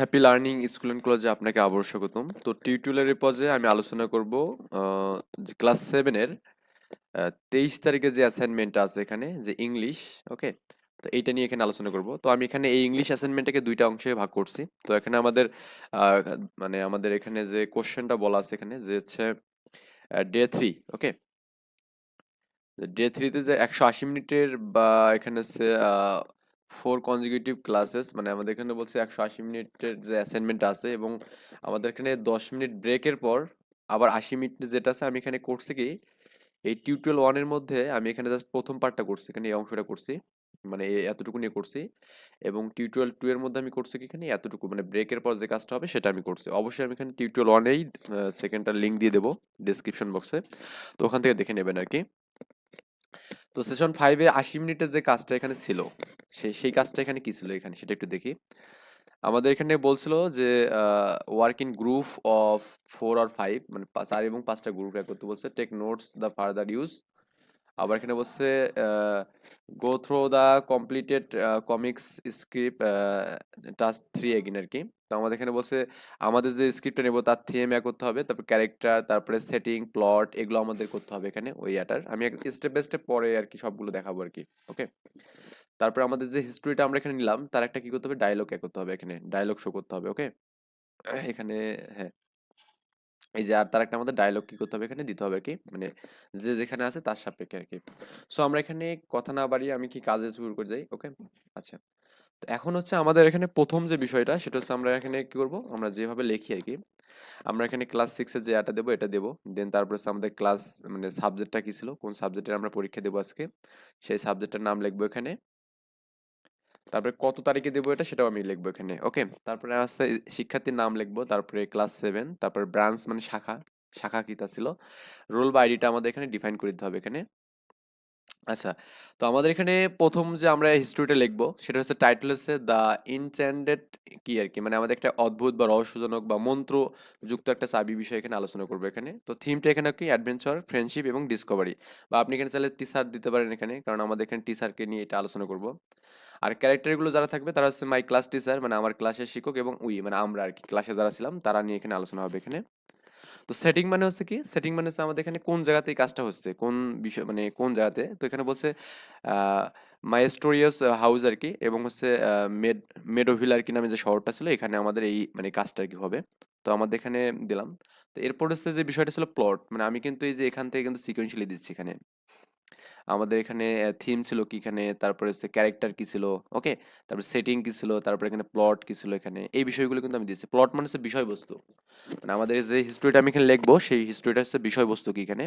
Happy learning school and কলেজে আপনাকে আবারও স্বাগতম। তো টিউটোরিয়ালের পর্যায়ে আমি আলোচনা করব যে ক্লাস 7 এর 23 তারিখে যে অ্যাসাইনমেন্টটা আছে এখানে যে ইংলিশ। ওকে, তো এইটা নিয়ে এখানে আলোচনা করব। তো আমি এখানে এই ইংলিশ অ্যাসাইনমেন্টটাকে দুইটা অংশে ভাগ করছি। তো এখানে আমাদের আহ, মানে আমাদের এখানে যে কোশ্চেনটা বলা আছে এখানে যে হচ্ছে ডে 3। ওকে, ডে 3 তে যে 180 মিনিটের বা এখানে হচ্ছে 4 কনজিকিউটিভ ক্লাসেস, মানে আমাদের এখানে বলছে 180 মিনিটের যে অ্যাসাইনমেন্ট আছে এবং আমাদের এখানে 10 মিনিট ব্রেকের পর আবার 80 মিনিট যেটা আছে আমি এখানে করছি কি এই টিউটোরিয়াল 1 এর মধ্যে আমি এখানে জাস্ট প্রথম পার্টটা করছি, এখানে এই অংশটা করছি, মানে এতটুকু নিয়ে করছি। এবং টিউটোরিয়াল 2 এর মধ্যে আমি করছি কি এখানে এতটুকু, মানে ব্রেকের পর যে কাজটা হবে সেটা আমি করছি। অবশ্যই আমি এখানে টিউটোরিয়াল 1 এই সেকেন্ডটার লিঙ্ক দিয়ে দেবো ডিসক্রিপশন বক্সে, তো ওখান থেকে দেখে নেবেন আর কি। তো সেশন 5-এ 80 মিনিটের যে কাজটা এখানে ছিল, সেই কাজটা এখানে কি ছিল এখানে সেটা একটু দেখি। আমাদের এখানে বলছিল যে work in group of 4 or 5, মানে 4 এবং 5টা গ্রুপ করতে বলছে। Take notes the further use. আবার এখানে বলছে go through the completed comics script task 3 again আর কি। তো আমাদের এখানে বলছে আমাদের যে স্ক্রিপ্টটা নেবো তার থিম করতে হবে, তারপর ক্যারেক্টার, তারপরে সেটিং, প্লট, এগুলো আমাদের করতে হবে এখানে ওই ইয়াটার। আমি স্টেপ বাই স্টেপ পরে আর কি সবগুলো দেখাবো আর কি। ওকে, তারপরে আমাদের যে হিস্ট্রিটা আমরা এখানে নিলাম তার একটা কি করতে হবে, ডায়লগ করতে হবে, এখানে ডায়লগ শো করতে হবে। ওকে, এখানে হ্যাঁ, এই যে আর তার একটা আমাদের ডায়লগ কি করতে হবে এখানে দিতে হবে আর কি, মানে যে যেখানে আছে তার সাপেক্ষে আর কি। সো আমরা এখানে কথা না বাড়িয়ে আমি কি কাজে শুরু করে যাই। ওকে, আচ্ছা। তো এখন হচ্ছে আমাদের এখানে প্রথম যে বিষয়টা সেটা হচ্ছে আমরা এখানে কি করব, আমরা যেভাবে লিখি আর কি। আমরা এখানে ক্লাস 6-এর যে এটা দেবো এটা দেবো, দেন তারপর হচ্ছে আমাদের ক্লাস মানে সাবজেক্টটা কি ছিল, কোন সাবজেক্টের আমরা পরীক্ষা দেবো আজকে, সেই সাবজেক্টের নাম লিখবো এখানে। তারপরে কত তারিখে দেবো এটা সেটাও আমি লিখবো এখানে। ওকে, তারপরে আছে শিক্ষার্থীর নাম লিখবো, তারপরে ক্লাস 7, তারপরে ব্রাঞ্চ মানে শাখা, শাখা কিটা ছিল, রোল বা আইডিটা আমাদের এখানে ডিফাইন করে দিতে হবে এখানে। আচ্ছা, তো আমাদের এখানে প্রথম যে আমরা হিস্ট্রিটা লিখবো সেটা হচ্ছে টাইটেল হচ্ছে দ্য ইনচ্যান্টেড কি আর কি, মানে আমাদের একটা অদ্ভুত বা রহস্যজনক বা মন্ত্র যুক্ত একটা চাবি বিষয় এখানে আলোচনা করবো এখানে। তো থিমটা এখানে কি অ্যাডভেঞ্চার, ফ্রেন্ডশিপ এবং ডিসকভারি, বা আপনি এখানে চাইলে টিচার দিতে পারেন এখানে, কারণ আমাদের এখানে টিচারকে নিয়ে এটা আলোচনা করব। আর ক্যারেক্টারগুলো যারা থাকবে তারা হচ্ছে মাই ক্লাস টিচার, মানে আমার ক্লাসের শিক্ষক, এবং উই মানে আমরা আর কি ক্লাসে যারা ছিলাম তারা নিয়ে এখানে আলোচনা হবে এখানে। তো সেটিং মানে হচ্ছে কি, সেটিং মানে হচ্ছে আমাদের এখানে কোন জায়গাতে এই কাজটা হচ্ছে, কোন বিষয় মানে কোন জায়গাতে। তো এখানে বলছে মাইস্টোরিয়াস হাউস আর কি, এবং হচ্ছে মেডোভিল আর কি নামে যে শহরটা ছিল, এখানে আমাদের এই মানে কাজটা আর কি হবে। তো আমাদের এখানে দিলাম। তো এরপর হচ্ছে যে বিষয়টা ছিল প্লট, মানে আমি কিন্তু এই যে এখান থেকে কিন্তু সিকোয়েন্সিয়ালি দিচ্ছি এখানে। আমাদের এখানে থিম ছিল কি এখানে, তারপরে হচ্ছে ক্যারেক্টার কি ছিল, ওকে, তারপর সেটিং কি ছিল, তারপরে এখানে প্লট কি ছিল এখানে, এই বিষয়গুলো কিন্তু আমি দিয়েছি। প্লট মানে হচ্ছে বিষয়বস্তু, মানে আমাদের যে হিস্ট্রিটা আমি এখানে লিখবো সেই হিস্ট্রিটা হচ্ছে বিষয়বস্তু কি এখানে।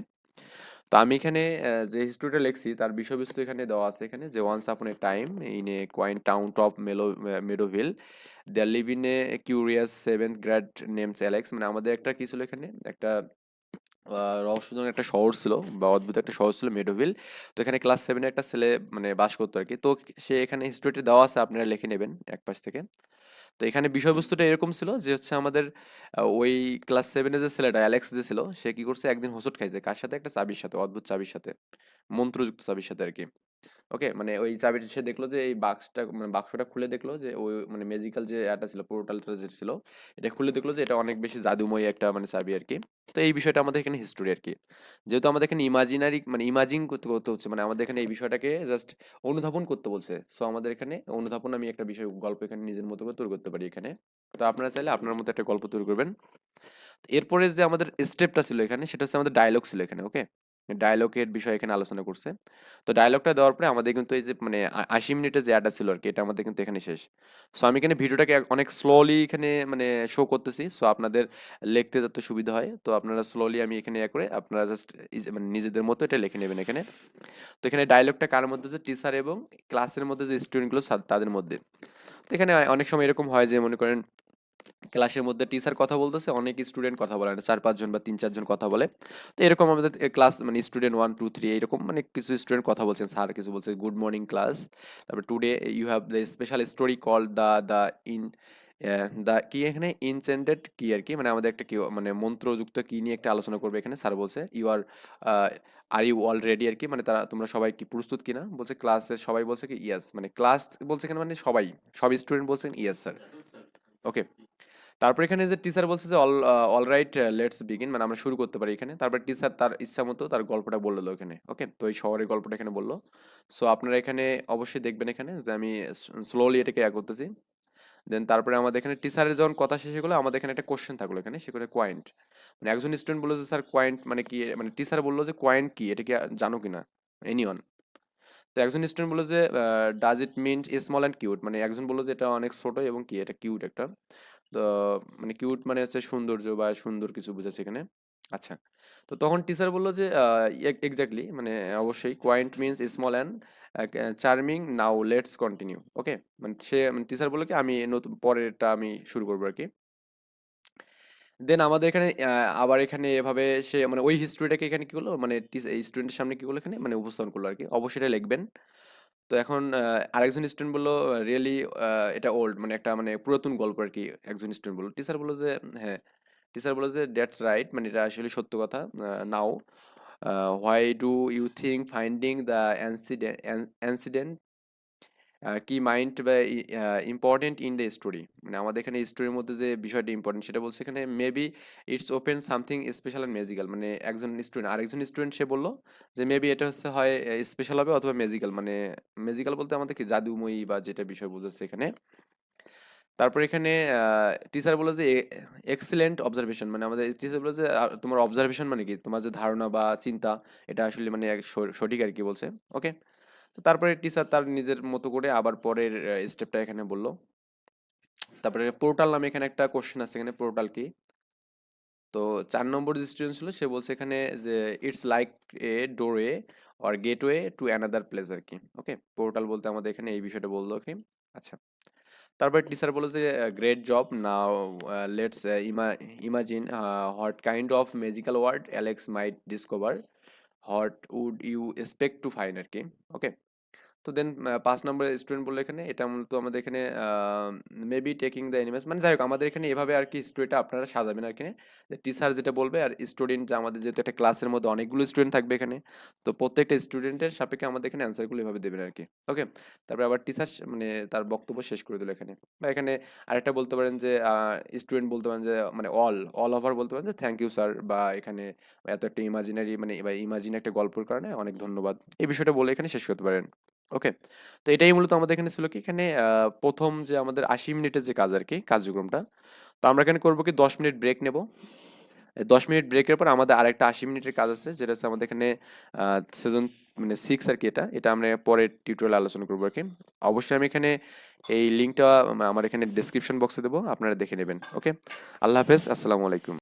তো আমি এখানে যে হিস্ট্রিটা লিখছি তার বিষয়বস্তু এখানে দেওয়া আছে এখানে, যে once upon a time in a quaint town top Meadowville there live in a curious 7th grade names Alex, মানে আমাদের একটা কি ছিল এখানে, একটা রহস্যজনক একটা শহর ছিল বা অদ্ভুত একটা শহর ছিল মেডোভিল। তো এখানে ক্লাস 7-এর একটা ছেলে মানে বাস করতো আর কি। তো সে এখানে হিস্ট্রিটা দেওয়া আছে, আপনারা লিখে নেবেন এক পাশ থেকে। তো এখানে বিষয়বস্তুটা এরকম ছিল যে হচ্ছে আমাদের ওই ক্লাস 7-এ যে ছেলেটা অ্যালেক্স যে ছিল সে কি করছে, একদিন হোঁচট খাইছে কার সাথে, একটা চাবির সাথে, অদ্ভুত চাবির সাথে, মন্ত্রযুক্ত চাবির সাথে আর কি। ওকে, মানে ওই চাবিটা সে দেখলো যে এই বাক্সটা মানে বাক্সটা খুলে দেখলো যে ওই মানে ম্যাজিক্যাল যে এটা ছিল, পোর্টালটা যে ছিল, এটা খুলে দেখলো যে এটা অনেক বেশি জাদুময় একটা মানে চাবি আর কি। তো এই বিষয়টা আমাদের এখানে হিস্টোরি আর কি। যেহেতু আমাদের এখানে ইমাজিনারি মানে ইমাজিন করতে করতে হচ্ছে, মানে আমাদের এখানে এই বিষয়টাকে জাস্ট অনুধাবন করতে বলছে। সো আমাদের এখানে অনুধাবন আমি একটা বিষয় গল্প এখানে নিজের মতো করে তৈরি করতে পারি এখানে। তো আপনারা চাইলে আপনার মতো একটা গল্প তৈরি করবেন। এরপরে যে আমাদের স্টেপটা ছিল এখানে সেটা হচ্ছে আমাদের ডায়লগ ছিল এখানে। ওকে, ডায়লগের বিষয় এখানে আলোচনা করছে। তো ডায়লগটা দেওয়ার পরে আমাদের কিন্তু এই যে মানে 80 মিনিটের যে অ্যাডটা ছিল আর কি, এটা আমাদের কিন্তু এখানে শেষ। সো আমি এখানে ভিডিওটাকে অনেক স্লোলি এখানে মানে শো করতেছি, সো আপনাদের লিখতে যাতে সুবিধা হয়। তো আপনারা স্লোলি আমি এখানে করে আপনারা জাস্ট মানে নিজেদের মতো এটা লিখে নেবেন এখানে। তো এখানে ডায়লগটা কার মধ্যে, যে টিচার এবং ক্লাসের মধ্যে যে স্টুডেন্টগুলো তাদের মধ্যে। তো এখানে অনেক সময় এরকম হয় যে মনে করেন ক্লাসের মধ্যে টিচার কথা বলতেছে, অনেক স্টুডেন্ট কথা বলে না, 4-5 জন বা 3-4 জন কথা বলে। তো এরকম আমাদের ক্লাস মানে স্টুডেন্ট 1 2 3 এইরকম মানে কিছু স্টুডেন্ট কথা বলছেন, স্যার কিছু বলছে, গুড মর্নিং ক্লাস, তারপর today you have the special story call the in the কি এখানে ইনচেন্টেড কি আর কি, মানে আমাদের একটা কি মানে মন্ত্রযুক্ত কি নিয়ে একটা আলোচনা করবে এখানে। স্যার বলছে you are you all ready আর কি, মানে তারা তোমরা সবাই কি প্রস্তুত কিনা, বলছে ক্লাসের সবাই বলছে কি ইয়েস, মানে ক্লাস বলছে এখানে মানে সবাই, সব স্টুডেন্ট বলছেন ইয়েস স্যার। ওকে, তারপর এখানে যে টিচার বলছে যে অল রাইট লেটস বিগিন, মানে আমরা শুরু করতে পারি এখানে। তারপর টিচার তার ইচ্ছা মতো তার গল্পটা বললো এখানে, ওকে। তো এই শহরের গল্পটা এখানে বললো। সো আপনারা এখানে অবশ্যই দেখবেন এখানে যে আমি স্লোলি এটাকে করতেছি। দেন তারপরে আমাদের এখানে টিচারের যখন কথা শেষ হয়ে গেলো, আমাদের এখানে একটা কোশ্চেন থাকলো এখানে, সেখানে কোয়াইন্ট, মানে একজন স্টুডেন্ট বললো যে স্যার কোয়াইন্ট মানে কি, মানে টিচার বললো যে কোয়াইন্ট কি, এটা কি জানো কিনা এনিওয়ান। তো একজন স্টুডেন্ট বললো যে does it mean small and cute, মানে একজন বললো যে এটা অনেক ছোট এবং কি এটা কিউট একটা। তো মানে কিউট মানে হচ্ছে সৌন্দর্য বা সুন্দর কিছু বোঝাচ্ছে এখানে। আচ্ছা, তো তখন টিচার বললো যে এক্স্যাক্টলি, মানে অবশ্যই quaint means small and charming, now let's continue, okay. মানে সে মানে টিচার বললো কি আমি নতুন পরেরটা আমি শুরু করবো আর কি। দেন আমাদের এখানে আবার এখানে এভাবে সে মানে ওই হিস্ট্রিটাকে এখানে কি করলো, মানে স্টুডেন্টের সামনে কি করলো এখানে মানে উপস্থাপন করলো আর কি, অবশ্যই এটা লিখবেন। তো এখন আরেকজন স্টুডেন্ট বললো রিয়েলি এটা ওল্ড, মানে একটা মানে পুরাতন গল্প আর কি। একজন স্টুডেন্ট বললো, টিচার বললো যে হ্যাঁ, টিচার বললো যে দ্যাটস রাইট, মানে এটা আসলে সত্য কথা। Now why do you think finding the ancient key mind বা ইম্পর্টেন্ট ইন দ্য স্টোরি, মানে আমাদের এখানে স্টোরির মধ্যে যে বিষয়টা ইম্পর্টেন্ট সেটা বলছে এখানে maybe it's open something special and magical, মানে একজন স্টুডেন্ট আরেকজন স্টুডেন্ট সে বললো যে মেবি এটা হচ্ছে হয় স্পেশাল হবে অথবা ম্যাজিক্যাল, মানে ম্যাজিক্যাল বলতে আমাদের কি জাদুময়ী বা যেটা বিষয় বোঝাচ্ছে এখানে। তারপর এখানে টিচার বলে যে এক্সিলেন্ট অবজারভেশন, মানে আমাদের টিচার বলে যে তোমার অবজারভেশন মানে কি, তোমার যে ধারণা বা চিন্তা এটা আসলে মানে সঠিক আর কি বলছে, ওকে। তো তারপরে টিচার তার নিজের মতো করে আবার পরের স্টেপটা এখানে বললো। তারপরে পোর্টাল নামে এখানে একটা কোশ্চেন আছে, এখানে পোর্টাল কি। তো 4 নম্বর যে স্টুডেন্ট ছিল সে বলছে এখানে যে it's like a doorway or gateway to another place আর কি, ওকে। পোর্টাল বলতে আমাদের এখানে এই বিষয়টা বললো কি। আচ্ছা, তারপরে টিচার বলে যে great job, now let's imagine what kind of magical word Alex might discover, what would you expect to find আর কি, ওকে। তো দেন 5 নম্বর স্টুডেন্ট বললো এখানে এটা মূলত আমাদের এখানে মেবি টেকিং দ্য এনিমেস, মানে যাই হোক আমাদের এখানে এভাবে আর কি স্টোরিটা আপনারা সাজাবেন আর কি। যে টিচার যেটা বলবে আর স্টুডেন্ট, যে আমাদের যেহেতু একটা ক্লাসের মধ্যে অনেকগুলো স্টুডেন্ট থাকবে এখানে, তো প্রত্যেকটা স্টুডেন্টের সাপেক্ষে আমাদের এখানে অ্যান্সারগুলো এভাবে দেবেন আর কি, ওকে। তারপরে আবার টিচার মানে তার বক্তব্য শেষ করে দিল এখানে। বা এখানে আরেকটা বলতে পারেন যে স্টুডেন্ট বলতে পারেন যে মানে অল ওভার বলতে পারেন যে থ্যাংক ইউ স্যার, বা এখানে এত একটা ইমাজিনারি মানে বা ইমাজিন একটা গল্পের কারণে অনেক ধন্যবাদ, এই বিষয়টা বলে এখানে শেষ করতে পারেন, ওকে। তো এটাই মূলত আমাদের এখানে ছিল কি, এখানে প্রথম যে আমাদের 80 মিনিটের যে কাজ আর কি কার্যক্রমটা। তো আমরা এখানে করবো কি 10 মিনিট ব্রেক নেব। 10 মিনিট ব্রেকের পর আমাদের আরেকটা 80 মিনিটের কাজ আছে, যেটা হচ্ছে আমাদের এখানে সেজন মানে 6 আর কি। এটা এটা আমরা পরের টিউটোরিয়ালে আলোচনা করবো আর কি। অবশ্যই আমি এখানে এই লিঙ্কটা আমার এখানে ডিসক্রিপশন বক্সে দেবো, আপনারা দেখে নেবেন, ওকে। আল্লাহ হাফেজ, আসসালামু আলাইকুম।